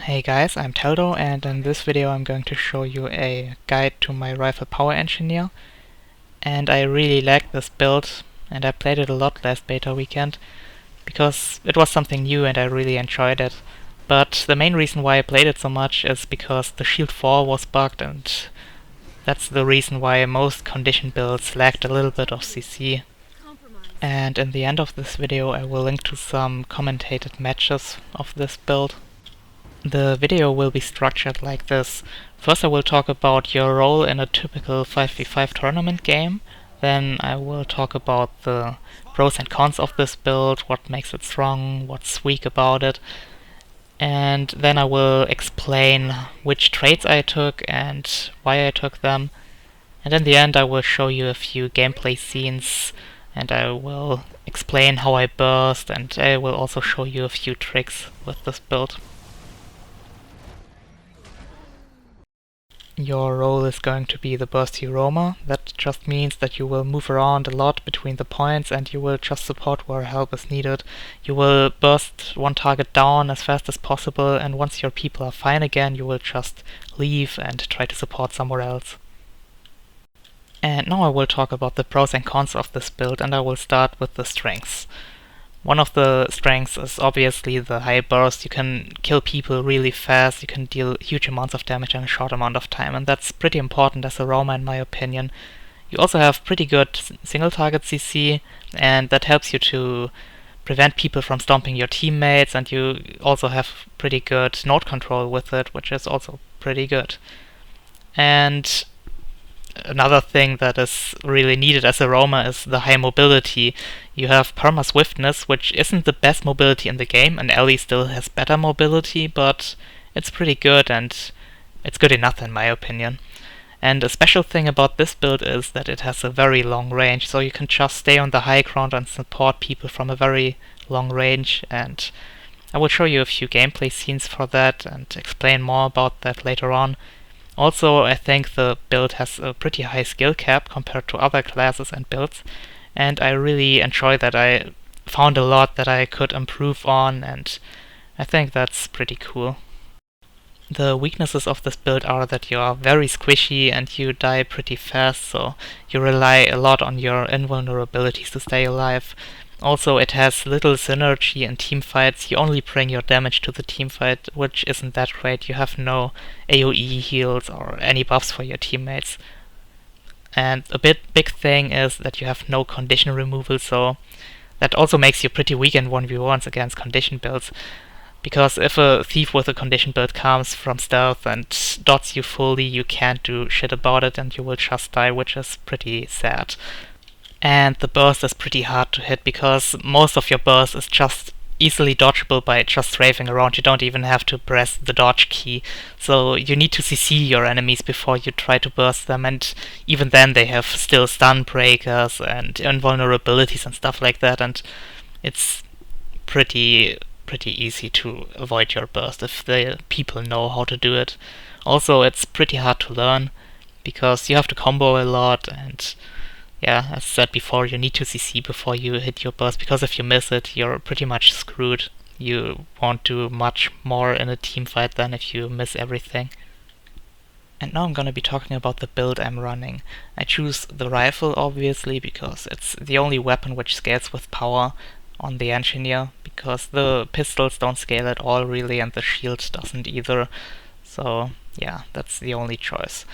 Hey guys, I'm Teldo, and in this video I'm going to show you a guide to my rifle Power Engineer. And I really like this build, and I played it a lot last beta weekend because it was something new and I really enjoyed it. But the main reason why I played it so much is because the Shield 4 was bugged, and that's the reason why most condition builds lacked a little bit of CC. And in the end of this video I will link to some commentated matches of this build. The video will be structured like this. First I will talk about your role in a typical 5v5 tournament game. Then I will talk about the pros and cons of this build, what makes it strong, what's weak about it. And then I will explain which traits I took and why I took them. And in the end I will show you a few gameplay scenes, and I will explain how I burst, and I will also show you a few tricks with this build. Your role is going to be the bursty roamer. That just means that you will move around a lot between the points and you will just support where help is needed. You will burst one target down as fast as possible, and once your people are fine again you will just leave and try to support somewhere else. And now I will talk about the pros and cons of this build, and I will start with the strengths. One of the strengths is obviously the high burst. You can kill people really fast, you can deal huge amounts of damage in a short amount of time, and that's pretty important as a roamer in my opinion. You also have pretty good single target CC, and that helps you to prevent people from stomping your teammates, and you also have pretty good node control with it, which is also pretty good. And another thing that is really needed as a roamer is the high mobility. You have perma swiftness, which isn't the best mobility in the game, and Ellie still has better mobility, but it's pretty good, and it's good enough in my opinion. And a special thing about this build is that it has a very long range, so you can just stay on the high ground and support people from a very long range, and I will show you a few gameplay scenes for that and explain more about that later on. Also, I think the build has a pretty high skill cap compared to other classes and builds, and I really enjoy that. I found a lot that I could improve on, and I think that's pretty cool. The weaknesses of this build are that you are very squishy and you die pretty fast, so you rely a lot on your invulnerabilities to stay alive. Also, it has little synergy in teamfights. You only bring your damage to the teamfight, which isn't that great. You have no AoE heals or any buffs for your teammates. And a big thing is that you have no condition removal, so that also makes you pretty weak in 1v1s against condition builds. Because if a thief with a condition build comes from stealth and dots you fully, you can't do shit about it and you will just die, which is pretty sad. And the burst is pretty hard to hit because most of your burst is just easily dodgeable by just strafing around. You don't even have to press the dodge key, so you need to CC your enemies before you try to burst them, and even then they have still stun breakers and invulnerabilities and stuff like that, and it's pretty easy to avoid your burst if the people know how to do it. Also, it's pretty hard to learn because you have to combo a lot, and yeah, as said before, you need to CC before you hit your burst, because if you miss it, you're pretty much screwed. You won't do much more in a team fight than if you miss everything. And now I'm gonna be talking about the build I'm running. I choose the rifle, obviously, because it's the only weapon which scales with power on the engineer, because the pistols don't scale at all really, and the shield doesn't either. So yeah, that's the only choice.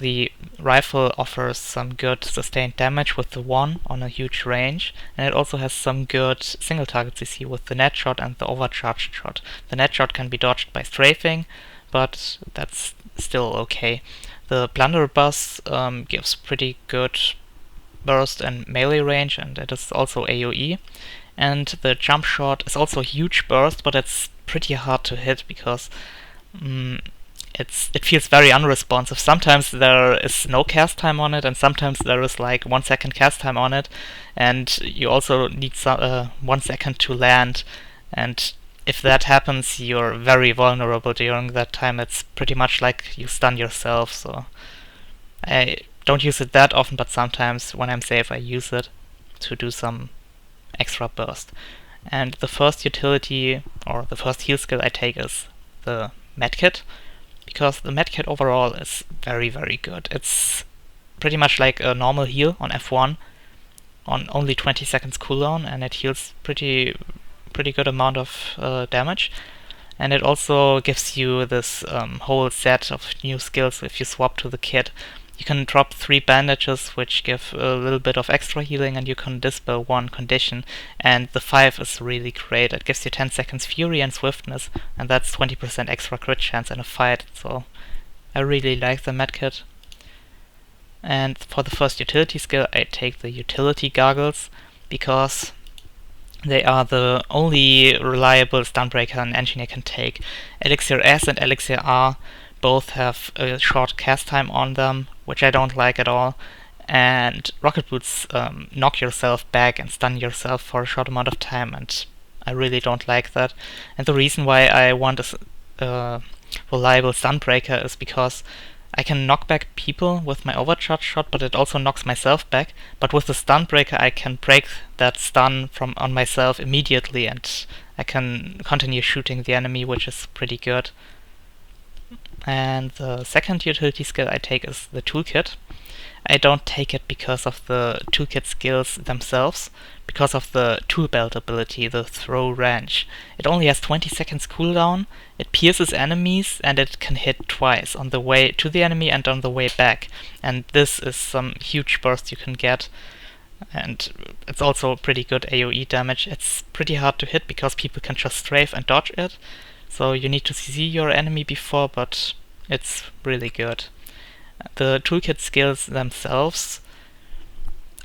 The rifle offers some good sustained damage with the 1 on a huge range, and it also has some good single target CC with the net shot and the overcharged shot. The net shot can be dodged by strafing, but that's still okay. The blunderbuss gives pretty good burst and melee range, and it is also AoE. And the jump shot is also huge burst, but it's pretty hard to hit because it feels very unresponsive. Sometimes there is no cast time on it, and sometimes there is like 1 second cast time on it, and you also need 1 second to land, and if that happens you're very vulnerable during that time. It's pretty much like you stun yourself, so I don't use it that often, but sometimes when I'm safe I use it to do some extra burst. And the first utility, or the first heal skill I take is the medkit, because the medkit overall is very, very good. It's pretty much like a normal heal on F1 on only 20 seconds cooldown, and it heals pretty good amount of damage. And it also gives you this whole set of new skills if you swap to the kit. You can drop 3 bandages, which give a little bit of extra healing, and you can dispel 1 condition. And the 5 is really great. It gives you 10 seconds fury and swiftness, and that's 20% extra crit chance in a fight. So I really like the medkit. And for the first utility skill, I take the utility goggles, because they are the only reliable stunbreaker an engineer can take. Elixir S and Elixir R both have a short cast time on them, which I don't like at all. And rocket boots knock yourself back and stun yourself for a short amount of time, and I really don't like that. And the reason why I want a reliable stunbreaker is because I can knock back people with my overcharge shot, but it also knocks myself back. But with the stunbreaker, I can break that stun on myself immediately, and I can continue shooting the enemy, which is pretty good. And the second utility skill I take is the toolkit. I don't take it because of the toolkit skills themselves, because of the tool belt ability, the throw range. It only has 20 seconds cooldown, it pierces enemies, and it can hit twice, on the way to the enemy and on the way back. And this is some huge burst you can get. And it's also pretty good AoE damage. It's pretty hard to hit because people can just strafe and dodge it. So you need to see your enemy before, but it's really good. The toolkit skills themselves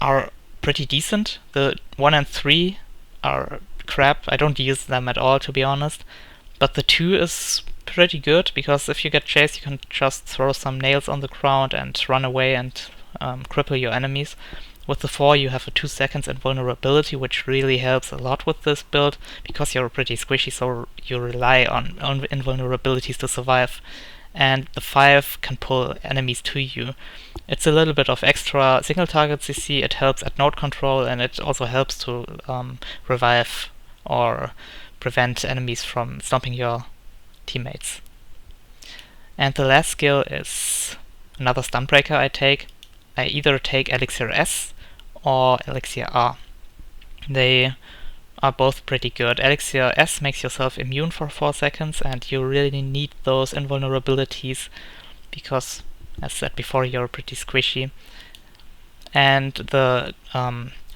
are pretty decent. The 1 and 3 are crap. I don't use them at all, to be honest. But the 2 is pretty good, because if you get chased, you can just throw some nails on the ground and run away and cripple your enemies. With the 4 you have a 2 seconds invulnerability, which really helps a lot with this build, because you're pretty squishy, so you rely on invulnerabilities to survive. And the 5 can pull enemies to you. It's a little bit of extra single target CC, it helps at node control, and it also helps to revive or prevent enemies from stomping your teammates. And the last skill is another stunbreaker I take. I either take Elixir S or Elixir R. They are both pretty good. Elixir S makes yourself immune for 4 seconds, and you really need those invulnerabilities because, as said before, you're pretty squishy. And the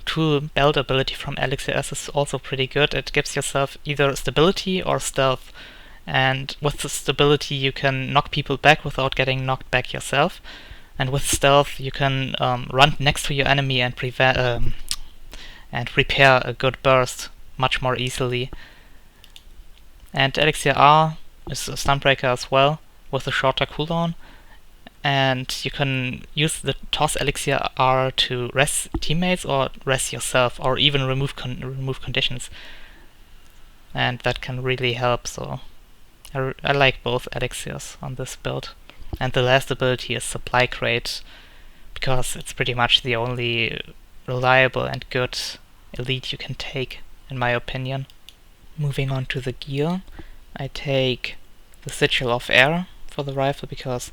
tool belt ability from Elixir S is also pretty good. It gives yourself either stability or stealth, and with the stability you can knock people back without getting knocked back yourself. And with stealth, you can run next to your enemy and repair a good burst much more easily. And Elixir R is a stunbreaker as well, with a shorter cooldown. And you can use the toss Elixir R to res teammates or res yourself, or even remove conditions. And that can really help, so I like both elixirs on this build. And the last ability is Supply Crate, because it's pretty much the only reliable and good elite you can take, in my opinion. Moving on to the gear, I take the Sigil of Air for the rifle, because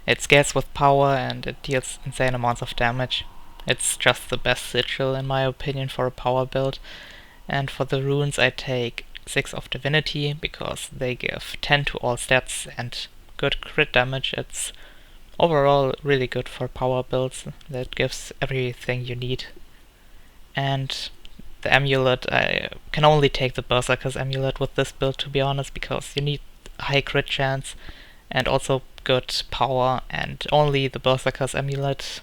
it scales with power and it deals insane amounts of damage. It's just the best sigil, in my opinion, for a power build. And for the runes I take 6 of Divinity, because they give 10 to all stats and good crit damage. It's overall really good for power builds. That gives everything you need. And the amulet, I can only take the Berserker's amulet with this build, to be honest, because you need high crit chance and also good power, and only the Berserker's amulet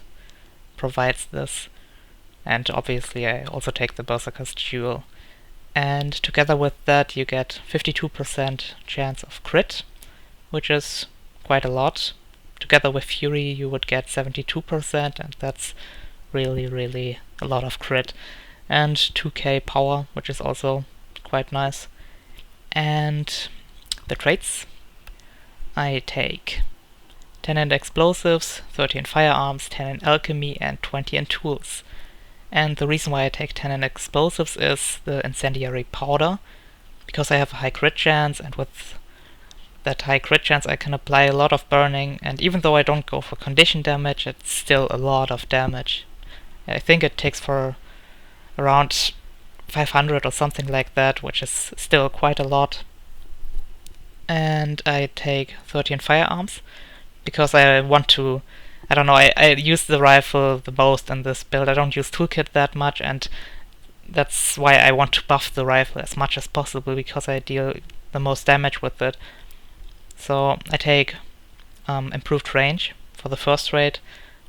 provides this. And obviously I also take the Berserker's jewel. And together with that you get 52% chance of crit, which is quite a lot. Together with Fury you would get 72%, and that's really a lot of crit. And 2k power, which is also quite nice. And the traits, I take 10 in explosives, 30 in firearms, 10 in alchemy, and 20 in tools. And the reason why I take 10 in explosives is the incendiary powder, because I have a high crit chance, and with that high crit chance, I can apply a lot of burning, and even though I don't go for condition damage, it's still a lot of damage. I think it takes for around 500 or something like that, which is still quite a lot. And I take 13 firearms because I want to, I don't know, I use the rifle the most in this build. I don't use toolkit that much, and that's why I want to buff the rifle as much as possible, because I deal the most damage with it. So I take improved range for the first rate,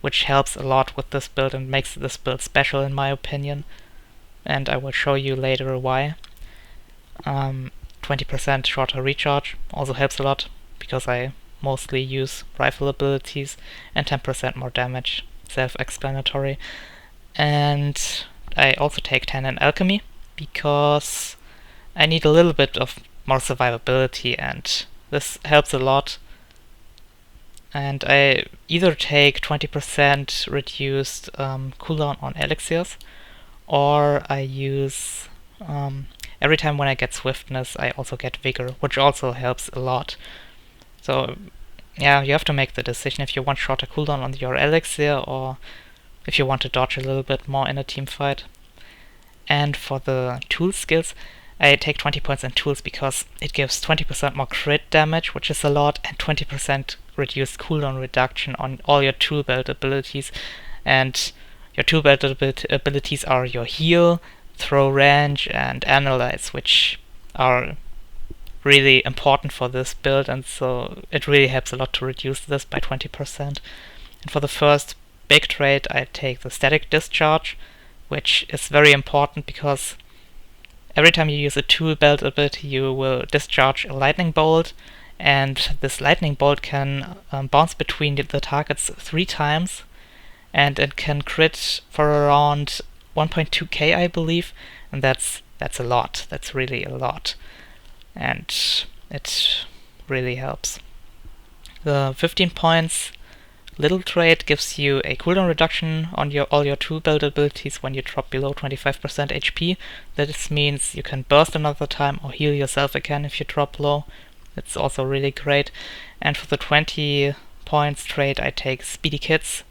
which helps a lot with this build and makes this build special in my opinion, and I will show you later why. 20% shorter recharge also helps a lot, because I mostly use rifle abilities, and 10% more damage, self-explanatory. And I also take 10 in alchemy, because I need a little bit of more survivability, and this helps a lot. And I either take 20% reduced cooldown on elixirs, or I use every time when I get swiftness I also get vigor, which also helps a lot. So yeah, you have to make the decision if you want shorter cooldown on your elixir, or if you want to dodge a little bit more in a team fight. And for the tool skills, I take 20 points in tools because it gives 20% more crit damage, which is a lot, and 20% reduced cooldown reduction on all your tool belt abilities. And your tool belt abilities are your heal, throw range, and analyze, which are really important for this build, and so it really helps a lot to reduce this by 20%. And for the first big trait, I take the static discharge, which is very important because every time you use a tool belt ability you will discharge a lightning bolt, and this lightning bolt can bounce between the targets 3 times, and it can crit for around 1.2k I believe, and that's a lot. That's really a lot, and it really helps. The 15 points little trait gives you a cooldown reduction on all your tool belt abilities when you drop below 25% HP. This means you can burst another time or heal yourself again if you drop low. It's also really great. And for the 20 points trait I take speedy kits.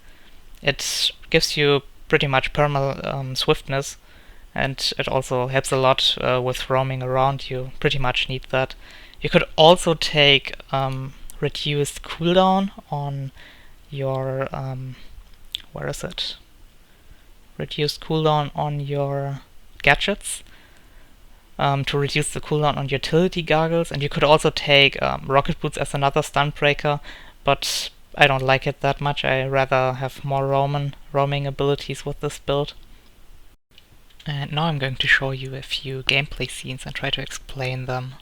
It gives you pretty much perma swiftness, and it also helps a lot with roaming around. You pretty much need that. You could also take reduced cooldown on your where is it? Reduced cooldown on your gadgets to reduce the cooldown on utility goggles, and you could also take rocket boots as another stun breaker, but I don't like it that much. I rather have more roaming abilities with this build. And now I'm going to show you a few gameplay scenes and try to explain them.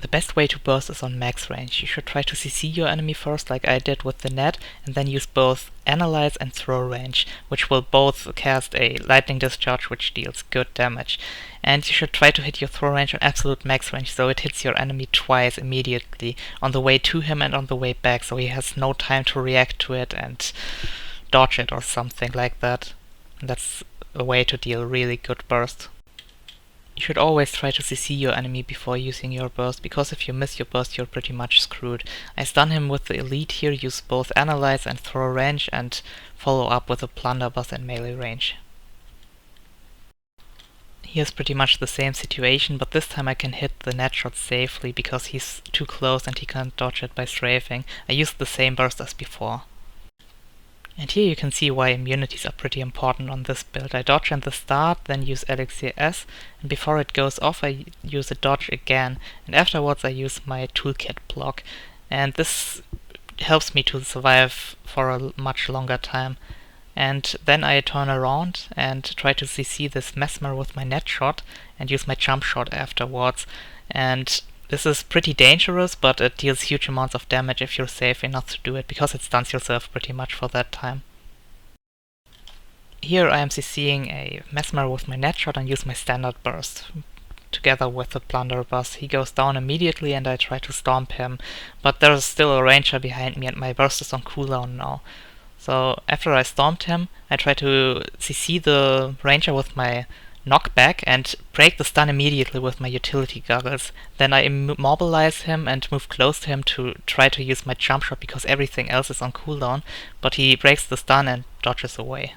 The best way to burst is on max range. You should try to CC your enemy first, like I did with the net, and then use both analyze and throw range, which will both cast a lightning discharge which deals good damage. And you should try to hit your throw range on absolute max range, so it hits your enemy twice immediately, on the way to him and on the way back, so he has no time to react to it and dodge it or something like that. And that's a way to deal really good burst. You should always try to CC your enemy before using your burst, because if you miss your burst you're pretty much screwed. I stun him with the elite here, use both analyze and throw range, and follow up with a blunderbuss and melee range. Here's pretty much the same situation, but this time I can hit the net shot safely because he's too close and he can't dodge it by strafing. I used the same burst as before. And here you can see why immunities are pretty important on this build. I dodge in the start, then use Elixir S, and before it goes off I use a dodge again, and afterwards I use my toolkit block. And this helps me to survive for a much longer time. And then I turn around and try to CC this Mesmer with my net shot and use my jump shot afterwards. And this is pretty dangerous, but it deals huge amounts of damage if you're safe enough to do it, because it stuns yourself pretty much for that time. Here I am CCing a Mesmer with my net shot and use my standard burst. Together with the blunderbuss, he goes down immediately and I try to stomp him, but there's still a ranger behind me and my burst is on cooldown now. So after I stomped him, I try to CC the ranger with my knock back and break the stun immediately with my utility goggles. Then I immobilize him and move close to him to try to use my jump shot because everything else is on cooldown, but he breaks the stun and dodges away.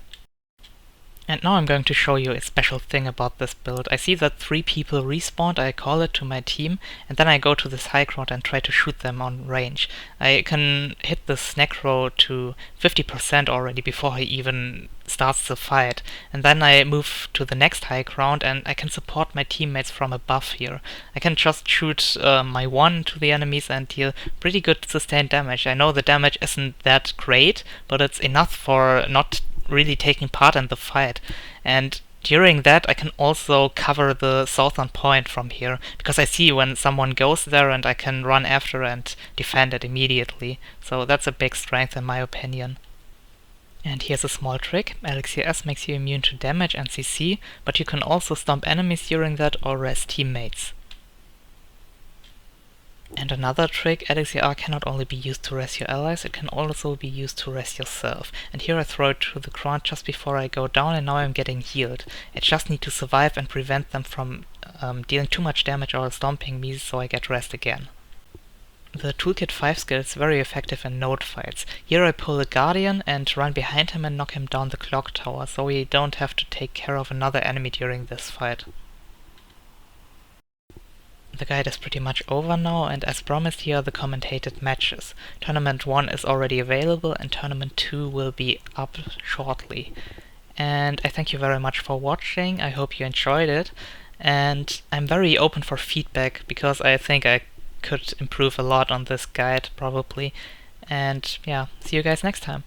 And now I'm going to show you a special thing about this build. I see that 3 people respawned, I call it to my team, and then I go to this high ground and try to shoot them on range. I can hit this necro to 50% already before he even starts the fight. And then I move to the next high ground and I can support my teammates from above here. I can just shoot my 1 to the enemies and deal pretty good sustained damage. I know the damage isn't that great, but it's enough for not really taking part in the fight. And during that I can also cover the southern point from here, because I see when someone goes there and I can run after and defend it immediately. So that's a big strength in my opinion. And here's a small trick. Elixir S makes you immune to damage and CC, but you can also stomp enemies during that or res teammates. And another trick, Elixir R cannot only be used to res your allies, it can also be used to res yourself. And here I throw it to the ground just before I go down and now I'm getting healed. I just need to survive and prevent them from dealing too much damage or stomping me so I get rest again. The Toolkit 5 skill is very effective in node fights. Here I pull a Guardian and run behind him and knock him down the clock tower, so we don't have to take care of another enemy during this fight. The guide is pretty much over now, and as promised here are the commentated matches. Tournament 1 is already available and Tournament 2 will be up shortly. And I thank you very much for watching, I hope you enjoyed it, and I'm very open for feedback because I think I could improve a lot on this guide probably. And yeah, see you guys next time.